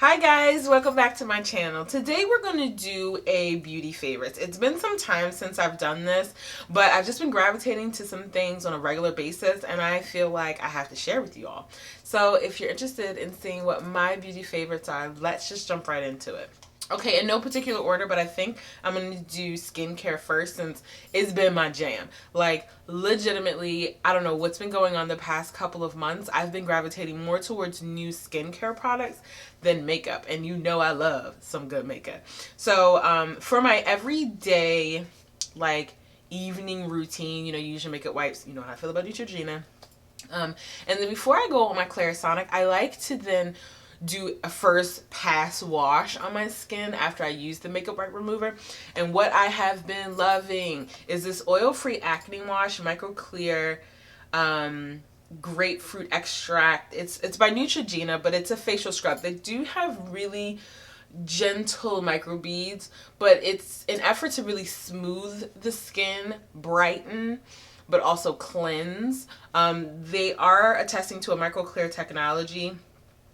Hi guys, welcome back to my channel. Today we're going to do a beauty favorites. It's been some time since I've done this, but I've just been gravitating to some things on a regular basis and I feel like I have to share with you all. So if you're interested in seeing what my beauty favorites are, let's just jump right into it. Okay, in no particular order, but I think I'm going to do skincare first since it's been my jam. Like, legitimately, I don't know what's been going on the past couple of months. I've been gravitating more towards new skincare products than makeup. And you know I love some good makeup. So, for my everyday, like, evening routine, you use your makeup wipes. You know how I feel about Neutrogena. And then before I go on my Clarisonic, I like to then do a first pass wash on my skin after I use the makeup wipe remover. And what I have been loving is this oil-free acne wash, micro clear grapefruit extract. It's by Neutrogena, but it's a facial scrub. They do have really gentle microbeads, but it's an effort to really smooth the skin, brighten, but also cleanse. They are attesting to a micro clear technology,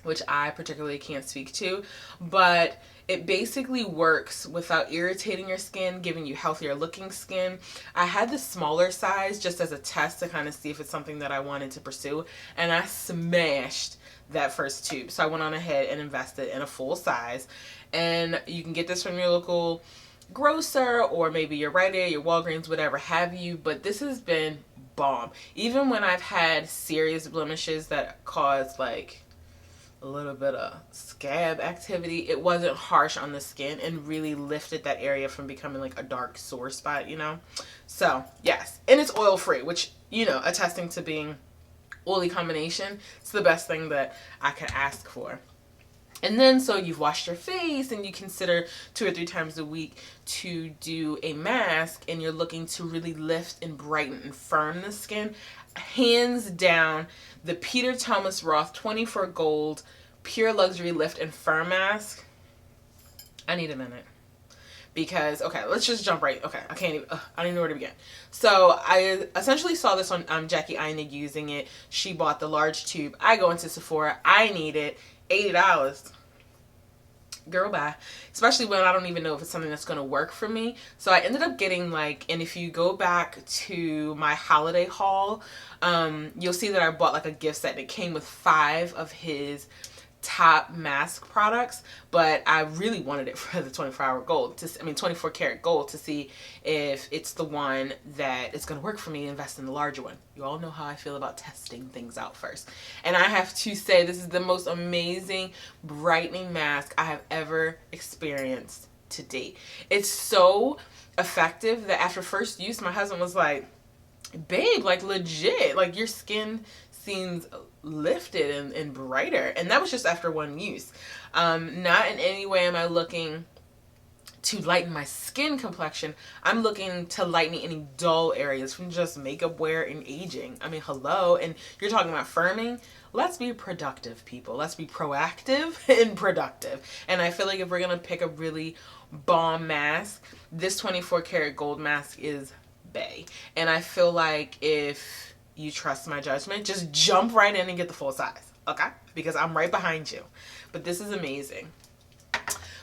which I particularly can't speak to, but it basically works without irritating your skin, giving you healthier looking skin. I had the smaller size just as a test to kind of see if it's something that I wanted to pursue, and I smashed that first tube. So I went on ahead and invested in a full size, and you can get this from your local grocer or maybe your Rite Aid, your Walgreens, whatever have you, but this has been bomb. Even when I've had serious blemishes that cause like a little bit of scab activity, it wasn't harsh on the skin and really lifted that area from becoming like a dark sore spot, So yes, and it's oil free, which, attesting to being oily combination, it's the best thing that I could ask for. And then, so you've washed your face and you consider 2 or 3 times a week to do a mask and you're looking to really lift and brighten and firm the skin. Hands down, the Peter Thomas Roth 24 Gold Pure Luxury Lift and Firm Mask. I need a minute. Because, okay, let's just jump right. Okay, I don't even know where to begin. So, I essentially saw this on Jackie Einig using it. She bought the large tube. I go into Sephora. I need it. $80. Girl, bye. Especially when I don't even know if it's something that's going to work for me. So I ended up getting and if you go back to my holiday haul, you'll see that I bought like a gift set. It came with 5 of his top mask products, but I really wanted it for the 24 karat gold to see if it's the one that is going to work for me. Invest in the larger one. You all know how I feel about testing things out first. And I have to say, this is the most amazing brightening mask I have ever experienced to date. It's so effective that after first use, my husband was like, babe, like legit, like your skin seems lifted and brighter. And that was just after one use. Not in any way am I looking to lighten my skin complexion. I'm looking to lighten any dull areas from just makeup wear and aging. I mean, hello. And you're talking about firming. Let's be productive, people. Let's be proactive and productive. And I feel like if we're going to pick a really bomb mask, this 24 karat gold mask is bae. And I feel like if you trust my judgment, just jump right in and get the full size, okay? Because I'm right behind you. But this is amazing.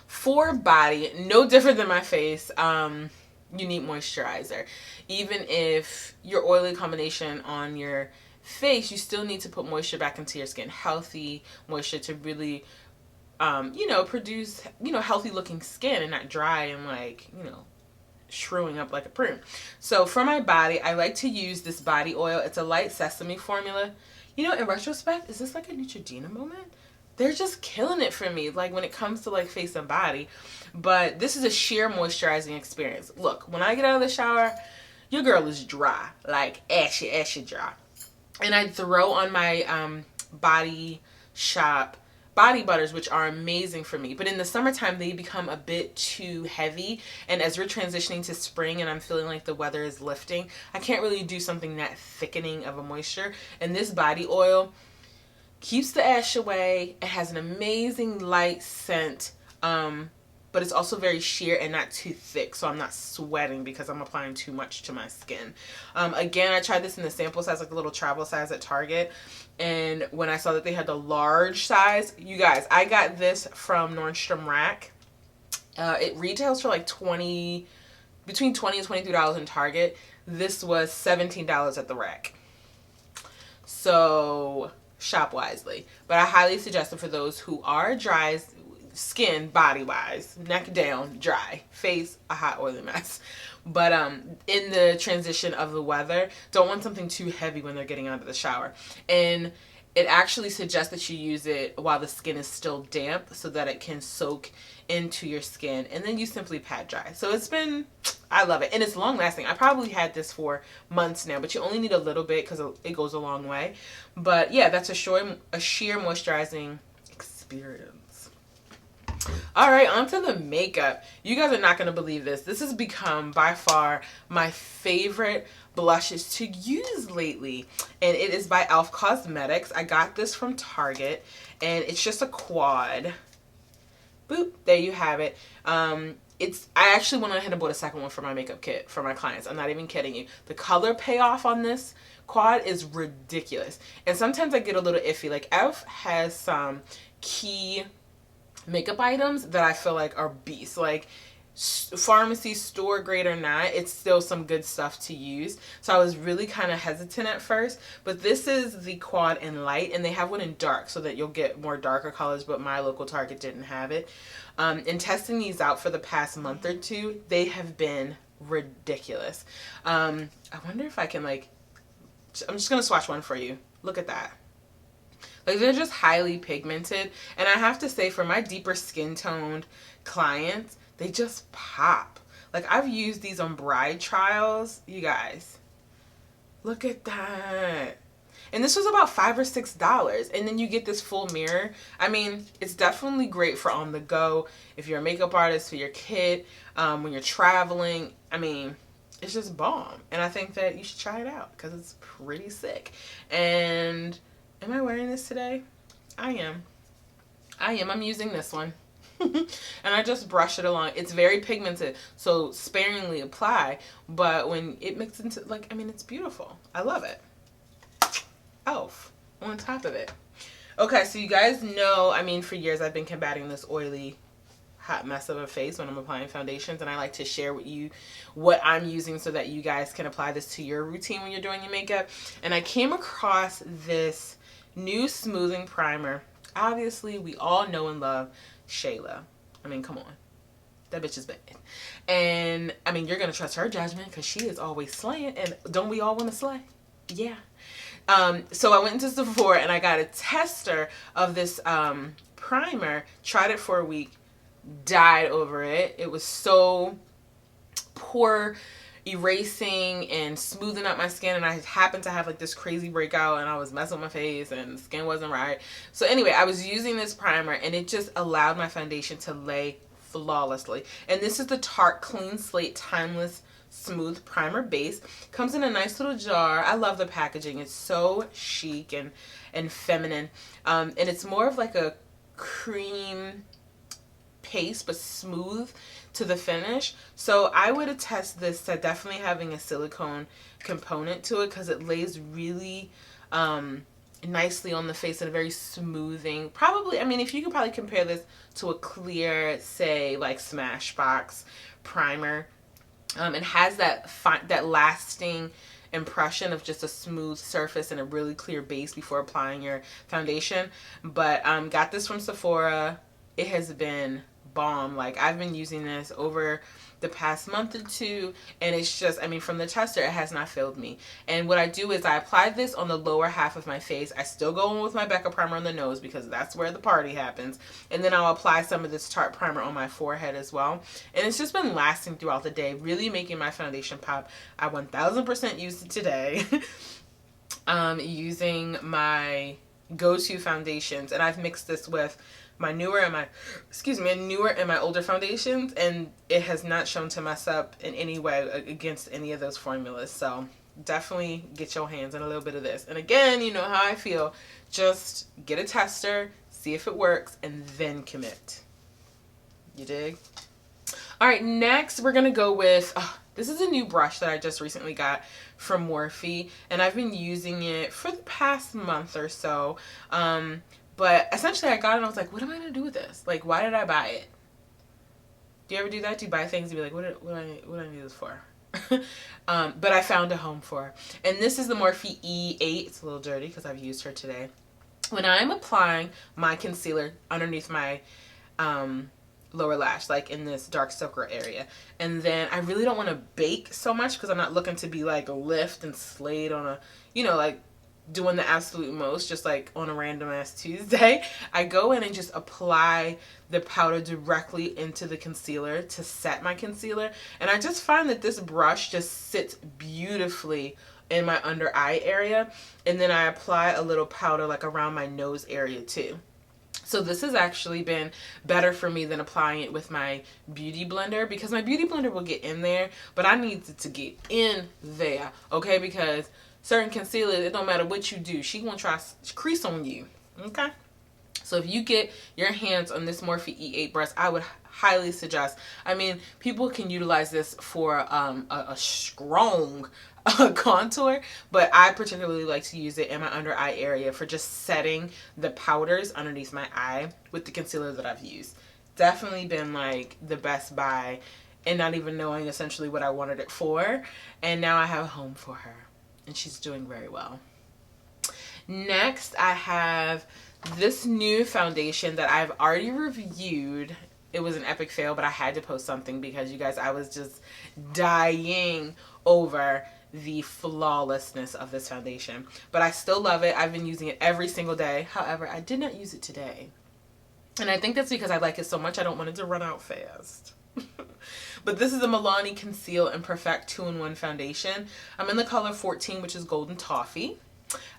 For body, no different than my face, you need moisturizer. Even if your oily combination on your face, you still need to put moisture back into your skin. Healthy moisture to really, produce, healthy looking skin and not dry and shrewing up like a prune. So for my body, I like to use this body oil. It's a light sesame formula. In retrospect, is this like a Neutrogena moment? They're just killing it for me, like when it comes to like face and body. But this is a sheer moisturizing experience. Look, when I get out of the shower, your girl is dry, like ashy dry. And I throw on my Body Shop body butters, which are amazing for me. But in the summertime, they become a bit too heavy. And as we're transitioning to spring and I'm feeling like the weather is lifting, I can't really do something that thickening of a moisture. And this body oil keeps the ash away. It has an amazing light scent. but it's also very sheer and not too thick, so I'm not sweating because I'm applying too much to my skin. Again, I tried this in the sample size, like the little travel size at Target, and when I saw that they had the large size, you guys, I got this from Nordstrom Rack. It retails for like between $20 and $23 in Target. This was $17 at the Rack. So shop wisely. But I highly suggest it for those who are dry skin, body wise, neck down, dry, face a hot oily mess. But in the transition of the weather, don't want something too heavy when they're getting out of the shower. And it actually suggests that you use it while the skin is still damp so that it can soak into your skin, and then you simply pat dry. So I love it, and it's long lasting. I probably had this for months now, but you only need a little bit because it goes a long way. But yeah, that's a sheer moisturizing experience. All right, on to the makeup. You guys are not going to believe this. This has become by far my favorite blushes to use lately, and it is by e.l.f. Cosmetics. I got this from Target, and it's just a quad. Boop, there you have it. I actually went ahead and bought a second one for my makeup kit for my clients. I'm not even kidding you. The color payoff on this quad is ridiculous, and sometimes I get a little iffy. Like e.l.f. has some key makeup items that I feel like are beasts. Like pharmacy store grade or not, it's still some good stuff to use. So I was really kind of hesitant at first, but this is the quad in light, and they have one in dark so that you'll get more darker colors, but my local Target didn't have it. In testing these out for the past month or two, they have been ridiculous. I wonder if I can I'm just gonna swatch one for you. Look at that. Like, they're just highly pigmented, and I have to say, for my deeper skin toned clients, they just pop. Like, I've used these on bride trials, you guys. Look at that. And this was about $5 or $6, and then you get this full mirror. I mean, it's definitely great for on the go, if you're a makeup artist, for your kid, when you're traveling. I mean, it's just bomb, and I think that you should try it out because it's pretty sick. And am I wearing this today? I am. I'm using this one. And I just brush it along. It's very pigmented, so sparingly apply, but when it mixes into, it's beautiful. I love it. e.l.f. on top of it. Okay, so you guys know, for years I've been combating this oily hot mess of a face when I'm applying foundations, and I like to share with you what I'm using so that you guys can apply this to your routine when you're doing your makeup. And I came across this new smoothing primer. Obviously, we all know and love Shayla. Come on. That bitch is bad. And, you're going to trust her judgment because she is always slaying. And don't we all want to slay? Yeah. So I went into Sephora and I got a tester of this primer. Tried it for a week. Died over it. It was so poor erasing and smoothing up my skin, and I happened to have this crazy breakout, and I was messing with my face and the skin wasn't right. So anyway, I was using this primer, and it just allowed my foundation to lay flawlessly. And this is the Tarte Clean Slate Timeless Smooth Primer Base. Comes in a nice little jar. I love the packaging. It's so chic and feminine, and it's more of like a cream paste, but smooth to the finish. So I would attest this to definitely having a silicone component to it, because it lays really nicely on the face in a very smoothing, probably, if you could probably compare this to a clear, say like Smashbox primer, it has that lasting impression of just a smooth surface and a really clear base before applying your foundation. But got this from Sephora. It has been bomb. I've been using this over the past month or two, and it's just, from the tester, it has not failed me. And what I do is I apply this on the lower half of my face. I still go in with my Becca primer on the nose because that's where the party happens. And then I'll apply some of this Tarte primer on my forehead as well. And it's just been lasting throughout the day, really making my foundation pop. I 1000% used it today. Using my go-to foundations, and I've mixed this with my newer and my older foundations, and it has not shown to mess up in any way against any of those formulas. So definitely get your hands on a little bit of this. And again, you know how I feel. Just get a tester, see if it works, and then commit. You dig? All right, next we're gonna go with, this is a new brush that I just recently got from Morphe, and I've been using it for the past month or so. But essentially I got it and I was like, what am I gonna do with this? Like, why did I buy it? Do you ever do that? Do you buy things and be like, what do I need this for? But I found a home for her. And this is the Morphe E8. It's a little dirty because I've used her today. When I'm applying my concealer underneath my lower lash, like in this dark circle area, and then I really don't want to bake so much because I'm not looking to be like lift and Slate on a, you know, like doing the absolute most, just like on a random ass Tuesday. I go in and just apply the powder directly into the concealer to set my concealer, and I just find that this brush just sits beautifully in my under eye area, and then I apply a little powder like around my nose area too. So this has actually been better for me than applying it with my beauty blender, because my beauty blender will get in there, but I need it to get in there, okay? Because certain concealers, it don't matter what you do, she gonna try to crease on you, okay? So if you get your hands on this Morphe E8 brush, I would highly suggest. I mean, people can utilize this for a strong contour, but I particularly like to use it in my under eye area for just setting the powders underneath my eye with the concealer that I've used. Definitely been like the best buy, and not even knowing essentially what I wanted it for, and now I have a home for her and she's doing very well. Next, I have this new foundation that I've already reviewed. It was an epic fail, but I had to post something because, you guys, I was just dying over the flawlessness of this foundation. But I still love it. I've been using it every single day. However, I did not use it today. And I think that's because I like it so much I don't want it to run out fast. But this is a Milani Conceal and Perfect 2-in-1 foundation. I'm in the color 14, which is Golden Toffee.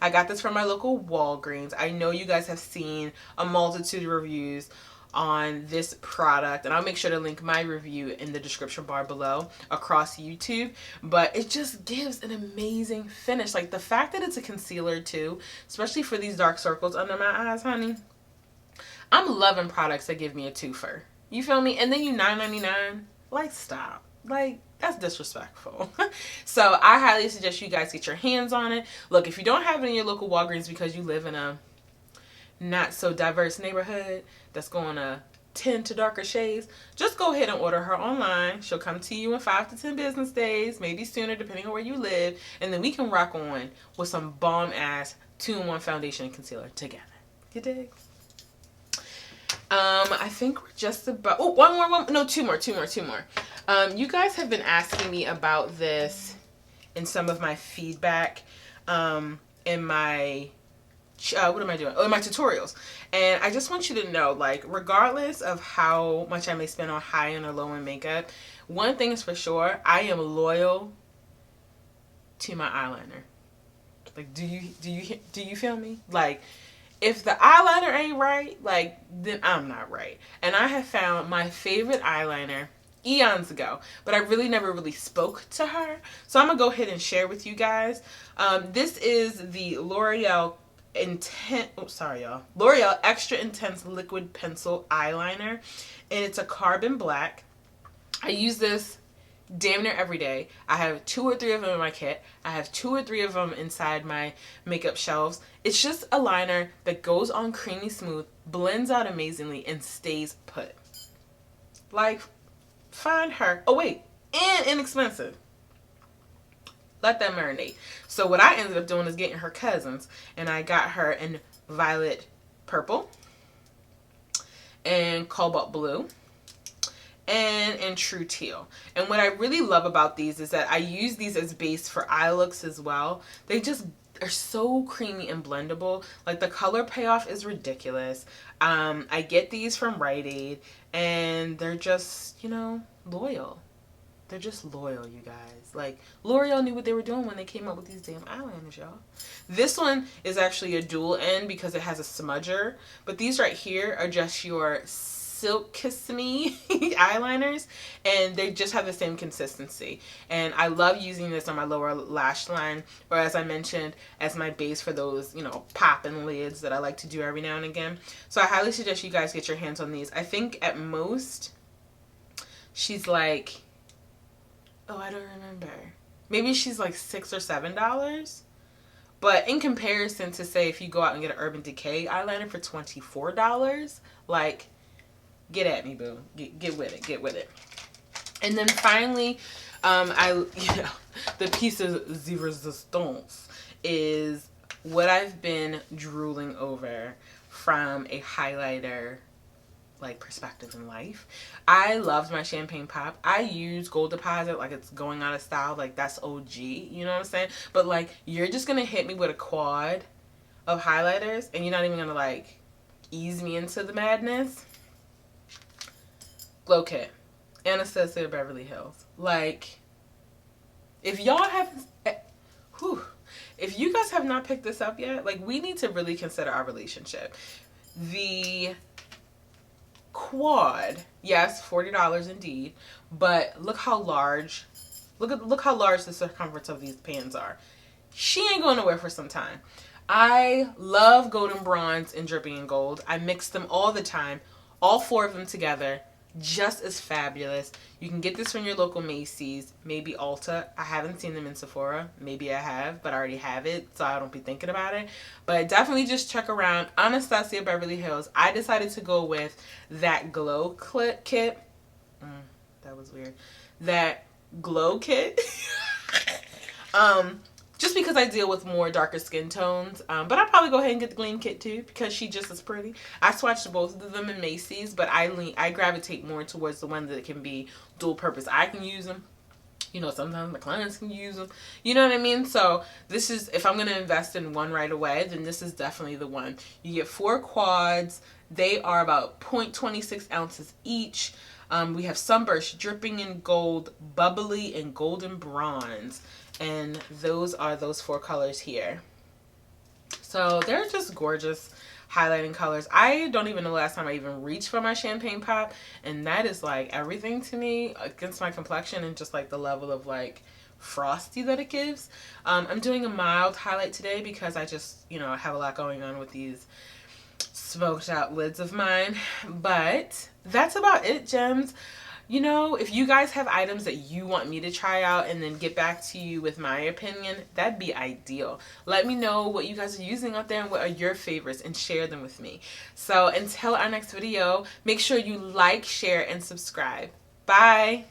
I got this from my local Walgreens. I know you guys have seen a multitude of reviews on this product, and I'll make sure to link my review in the description bar below across YouTube. But it just gives an amazing finish. Like, the fact that it's a concealer too, especially for these dark circles under my eyes, honey. I'm loving products that give me a twofer. You feel me? And then you $9.99. Like, stop. Like, that's disrespectful. So I highly suggest you guys get your hands on it. Look, if you don't have it in your local Walgreens because you live in a not so diverse neighborhood that's going to tend to darker shades, just go ahead and order her online. She'll come to you in 5 to 10 business days, maybe sooner depending on where you live, and then we can rock on with some bomb ass 2-in-1 foundation and concealer together. You dig? I think we're just about, two more. You guys have been asking me about this in some of my feedback, in my, what am I doing? Oh, in my tutorials. And I just want you to know, like, regardless of how much I may spend on high-end or low-end makeup, one thing is for sure, I am loyal to my eyeliner. Like, do you feel me? Like, if the eyeliner ain't right, like, then I'm not right. And I have found my favorite eyeliner eons ago, but I really never really spoke to her. So I'm going to go ahead and share with you guys. This is the L'Oreal L'Oreal Extra Intense Liquid Pencil Eyeliner. And it's a carbon black. I use this damn near every day. I have 2 or 3 of them in my kit. I have 2 or 3 of them inside my makeup shelves. It's just a liner that goes on creamy smooth, blends out amazingly, and stays put. Like, find her. Oh wait, and inexpensive. Let that marinate. So what I ended up doing is getting her cousins, and I got her in violet purple and cobalt blue and in true teal. And what I really love about these is that I use these as base for eye looks as well. They just are so creamy and blendable. Like, the color payoff is ridiculous. I get these from Rite Aid, and they're just, you know, loyal. They're just loyal, you guys. Like, L'Oreal knew what they were doing when they came up with these damn eyeliners, y'all. This one is actually a dual end because it has a smudger, but these right here are just your Silk Kiss Me eyeliners, and they just have the same consistency. And I love using this on my lower lash line, or as I mentioned, as my base for those, you know, popping lids that I like to do every now and again. So I highly suggest you guys get your hands on these. I think at most she's like, oh, I don't remember. Maybe she's like $6 or $7. But in comparison to, say, if you go out and get an Urban Decay eyeliner for $24, like, get at me, boo. Get with it. Get with it. And then finally, the piece of the resistance is what I've been drooling over from a highlighter like perspective in life. I loved my champagne pop. I use Gold Deposit like it's going out of style. Like, that's OG, you know what I'm saying? But like, you're just gonna hit me with a quad of highlighters and you're not even gonna like ease me into the madness. Glow Kit, Anastasia Beverly Hills. Like, if y'all have, if you guys have not picked this up yet, like, we need to really consider our relationship. The quad, yes, $40 indeed, but look how large, look how large the circumference of these pans are. She ain't going nowhere for some time. I love golden bronze and dripping in gold. I mix them all the time, all 4 of them together, just as fabulous. You can get this from your local Macy's, maybe Ulta. I haven't seen them in Sephora. Maybe I have, but I already have it, so I don't be thinking about it. But definitely just check around. Anastasia Beverly Hills. I decided to go with that glow kit. That was weird. That glow kit. Just because I deal with more darker skin tones. But I'll probably go ahead and get the Gleam kit too, because she's just as pretty. I swatched both of them in Macy's, but I gravitate more towards the one that can be dual purpose. I can use them. You know, sometimes my clients can use them. You know what I mean? So this is, if I'm going to invest in one right away, then this is definitely the one. You get 4 quads. They are about 0.26 ounces each. We have Sunburst, Dripping in Gold, Bubbly, and Golden Bronze. And those are those 4 colors here. So they're just gorgeous highlighting colors. I don't even know the last time I even reached for my champagne pop, and that is like everything to me against my complexion and just like the level of like frosty that it gives. I'm doing a mild highlight today because I just, you know, have a lot going on with these smoked out lids of mine. But that's about it, gems. You know, if you guys have items that you want me to try out and then get back to you with my opinion, that'd be ideal. Let me know what you guys are using out there and what are your favorites, and share them with me. So until our next video, make sure you like, share, and subscribe. Bye!